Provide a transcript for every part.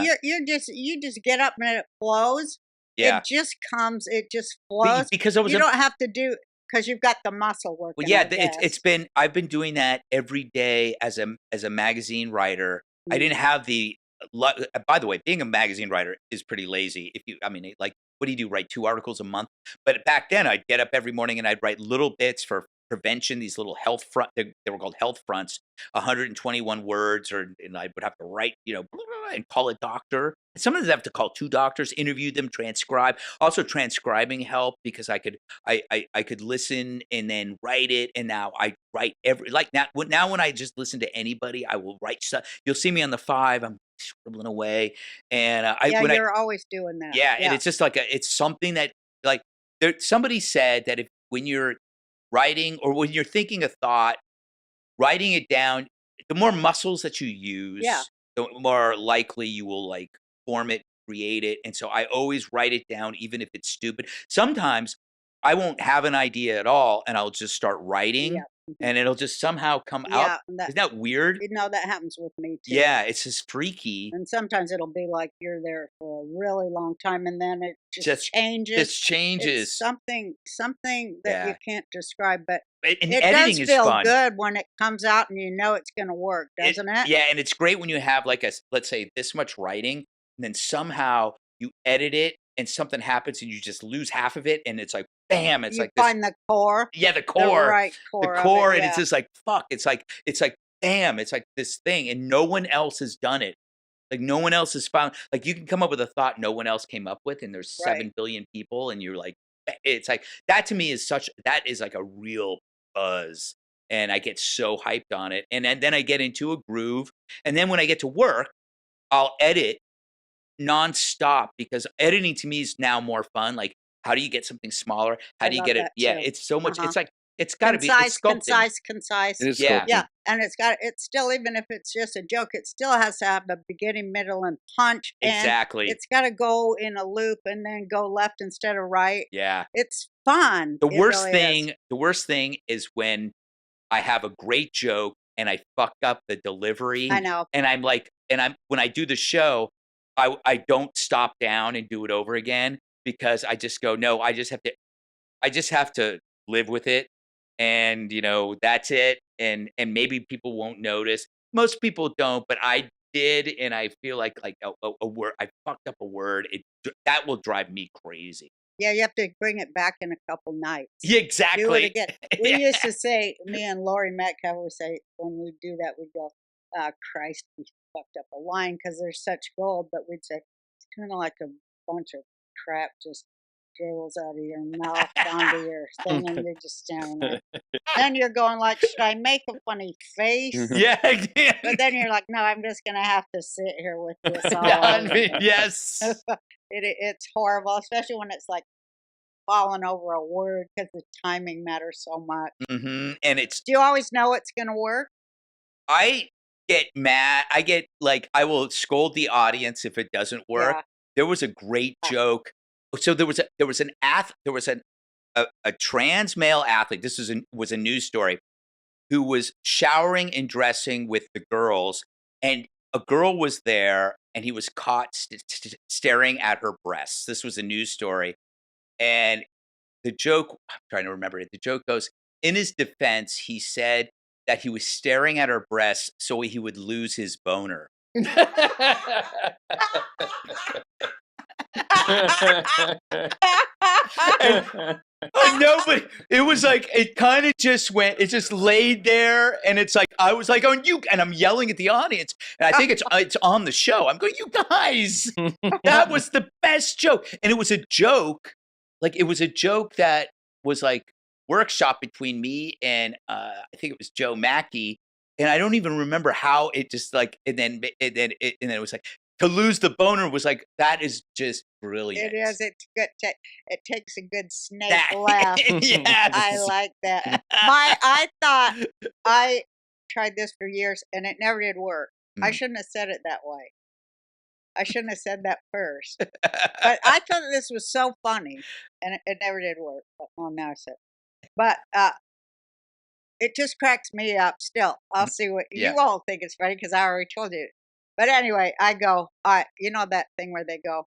you just get up and it flows. Yeah. It just comes. It just flows. Because I was you don't have to do because you've got the muscle working. well, yeah, I guess. I've been doing that every day as a magazine writer. I didn't have the by the way, being a magazine writer is pretty lazy. I mean, like, what do you do? Write 2 articles a month? But back then, I'd get up every morning and I'd write little bits for prevention. These little health front, they were called health fronts, 121 words, and I would have to write, and call a doctor. Sometimes I have to call 2 doctors, interview them, transcribe. Also, transcribing helped because I could listen and then write it. And now I write now when I just listen to anybody, I will write stuff. You'll see me on the 5. I'm scribbling away, and you're always doing that. Yeah, and it's just like it's something that, like, somebody said that if when you're writing or when you're thinking a thought, writing it down, the more muscles that you use, the more likely you will, like, form it, create it. And so I always write it down, even if it's stupid. Sometimes I won't have an idea at all, and I'll just start writing, and it'll just somehow come out. Isn't that weird? That happens with me too. Yeah, it's just freaky. And sometimes it'll be like you're there for a really long time, and then it just changes. It changes. It's something that you can't describe, but and it editing does is feel fun. good when it comes out and you know it's going to work, doesn't it? Yeah, and it's great when you have, like, let's say, this much writing, and then somehow you edit it, and something happens, and you just lose half of it, and it's like, bam! It's like find the core. Yeah, the core, the right core, the core, of it, and it's just like, fuck! It's like bam! It's like this thing, and no one else has done it. Like, no one else has found. Like, you can come up with a thought no one else came up with, and there's 7 billion people, and you're like, it's like that to me is that is like a real buzz. And I get so hyped on it. And then I get into a groove. And then when I get to work, I'll edit nonstop because editing to me is now more fun. Like, how do you get something smaller? How do you get it? Yeah, it's so much. It's like, it's got to be concise. It is Yeah. sculpted. Yeah, and it's still, even if it's just a joke, it still has to have a beginning, middle, and punch. Exactly. And it's got to go in a loop and then go left instead of right. Yeah. It's fun. The worst thing is when I have a great joke and I fuck up the delivery. I know. And I'm like, when I do the show, I don't stop down and do it over again because I just go, no, I just have to live with it. And, that's it. And maybe people won't notice. Most people don't, but I did. And I feel like a word, I fucked up a word. That will drive me crazy. Yeah, you have to bring it back in a couple nights. Yeah, exactly. Do it again. We used to say, me and Lori Metcalf would say, when we do that, we'd go, Christ, we fucked up a line because there's such gold. But we'd say, it's kind of like a bunch of crap just dribbles out of your mouth onto your thing, and you're just standing there. Then you're going like, should I make a funny face? Yeah. But then you're like, no, I'm just going to have to sit here with this all Yes. It's horrible, especially when it's like falling over a word because the timing matters so much. Mm-hmm. And do you always know it's going to work? I get mad. I will scold the audience if it doesn't work. Yeah. There was a great joke. So there was a trans male athlete. This was a news story, who was showering and dressing with the girls, and a girl was there, and he was caught staring at her breasts. This was a news story, and the joke, I'm trying to remember it. The joke goes, in his defense, he said that he was staring at her breasts so he would lose his boner. Nobody. It was like, it kind of just went. It just laid there, and it's like I was like, "Oh, you!" And I'm yelling at the audience, and I think it's on the show. I'm going, "You guys, that was the best joke," and it was a joke. Like, it was a joke that was like workshop between me and I think it was Joe Mackey, and I don't even remember how it just like. And then it was like, to lose the boner was like, that is just brilliant. It is. It's good. It takes a good snake laugh. Yes. I like that. I thought I tried this for years and it never did work. I shouldn't have said it that way. I shouldn't have said that first. But I thought this was so funny, and it never did work. But now I said. But it just cracks me up. Still, I'll see what you all think it's funny because I already told you. But anyway, you know that thing where they go,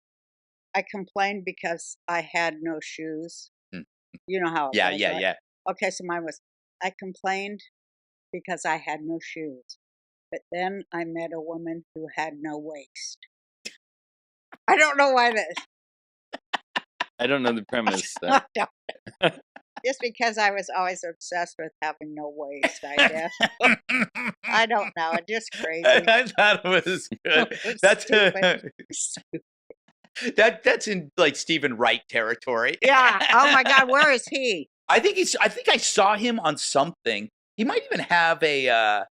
I complained because I had no shoes. Mm. You know how it Yeah, was, yeah, right? yeah. Okay, so mine was, I complained because I had no shoes. But then I met a woman who had no waist. I don't know why that. I don't know the premise. I don't. Just because I was always obsessed with having no waist, I guess. I don't know. It's just crazy. I thought it was good. That's Stupid. that's in like Stephen Wright territory. Yeah. Oh my God, where is he? I think I saw him on something. He might even have a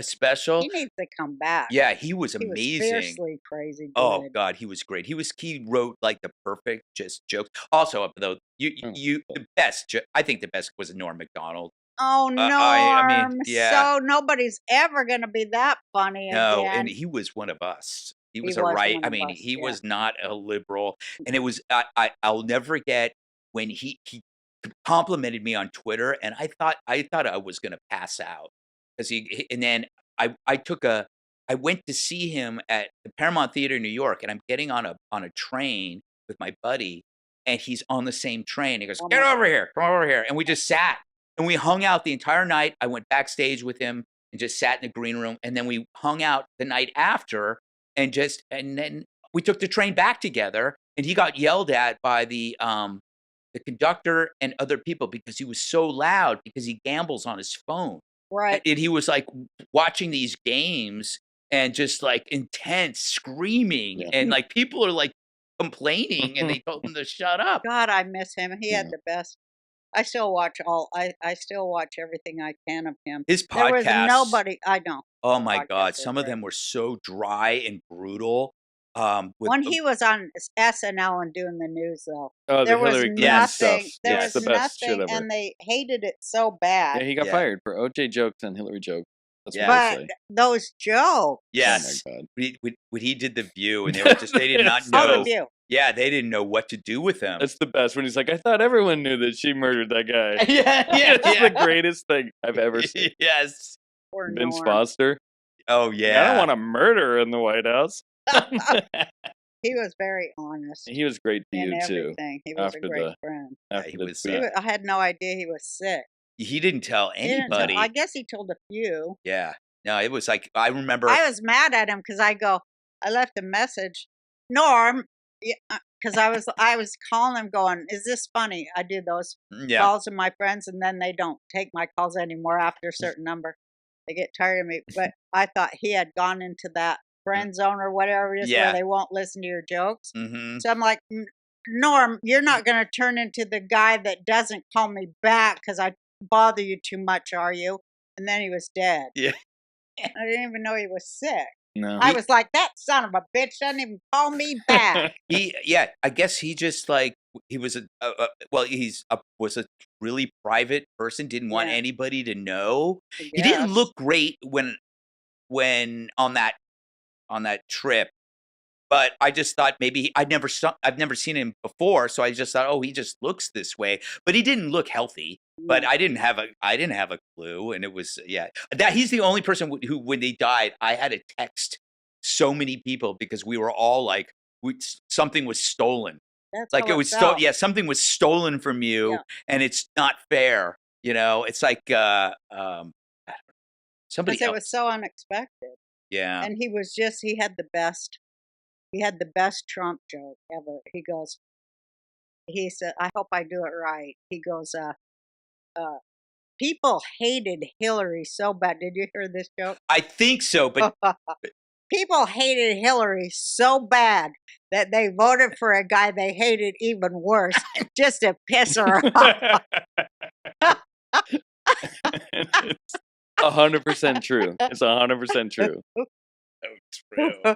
special. He needs to come back. Yeah, he was He was amazing. fiercely crazy good. Oh God, he was great. He wrote like the perfect just jokes. Also, though, the best. I think the best was Norm Macdonald. Oh, Norm. I mean, yeah. So nobody's ever going to be that funny No, again. and he was one of us. He was He a was right. one I of mean, us, he yeah. was not a liberal, and it was. I'll never forget when he complimented me on Twitter, and I thought I was going to pass out because and then I went to see him at the Paramount Theater in New York, and I'm getting on a train with my buddy, and he's on the same train. He goes, "Get over here, come over here," and we just sat and we hung out the entire night. I went backstage with him and just sat in the green room, and then we hung out the night after, and then we took the train back together, and he got yelled at by the conductor and other people because he was so loud because he gambles on his phone. Right. And he was like watching these games and just like intense screaming, and like people are like complaining, and they told him to shut up. God, I miss him. He had the best. I still watch I still watch everything I can of him. His There was podcasts. nobody. I know. Oh my God, Podcasts are some of great. them were so dry and brutal. When he was on SNL and doing the news, though, Oh, there the was Hillary Clinton nothing. stuff. There Yeah, was it's the best shit nothing, ever. and they hated it so bad. Yeah, he got fired for OJ jokes and Hillary jokes. That's what But they say. those jokes. Yes. Oh my God. When he did The View, and they did not It's know. Oh, The View. Yeah, they didn't know what to do with him. That's the best when he's like, I thought everyone knew that she murdered that guy. yeah, It's the greatest thing I've ever seen. Yes. Poor Vince Norm. Foster. Oh yeah. I don't want a murderer in the White House. He was very honest He was great to in you too. everything. He was a after great the- friend. After he the was, tweet. I had no idea he was sick. He didn't tell He didn't tell- anybody. I guess he told a few. Yeah. No, it was like I remember. I was mad at him because I left a message, Norm, because I was calling him going, is this funny? I do those Yeah. calls to my friends, and then they don't take my calls anymore after a certain number. They get tired of me. But I thought he had gone into that friend zone or whatever it is Yeah. where they won't listen to your jokes. Mm-hmm. So I'm like, Norm, you're not going to turn into the guy that doesn't call me back because I bother you too much, are you? And then he was dead. Yeah. I didn't even know he was sick. No. I was like, that son of a bitch doesn't even call me back. I guess he just like he was was a really private person. Didn't want Yeah. anybody to know. I He didn't guess. look great when on that trip. But I just thought maybe I've never seen him before, so I just thought, oh, he just looks this way. But he didn't look healthy. But I didn't have a clue, and it was that he's the only person who when they died, I had to text so many people because we were all like, something was stolen. That's Like how it was felt. something was stolen from you, Yeah. and it's not fair. You know, it's like somebody Because it else. was so unexpected. Yeah. And he had the best Trump joke ever. He said, I hope I do it right. He goes, people hated Hillary so bad. Did you hear this joke? I think so, but People hated Hillary so bad that they voted for a guy they hated even worse just to piss her off. It's 100% true. It's 100% true. true.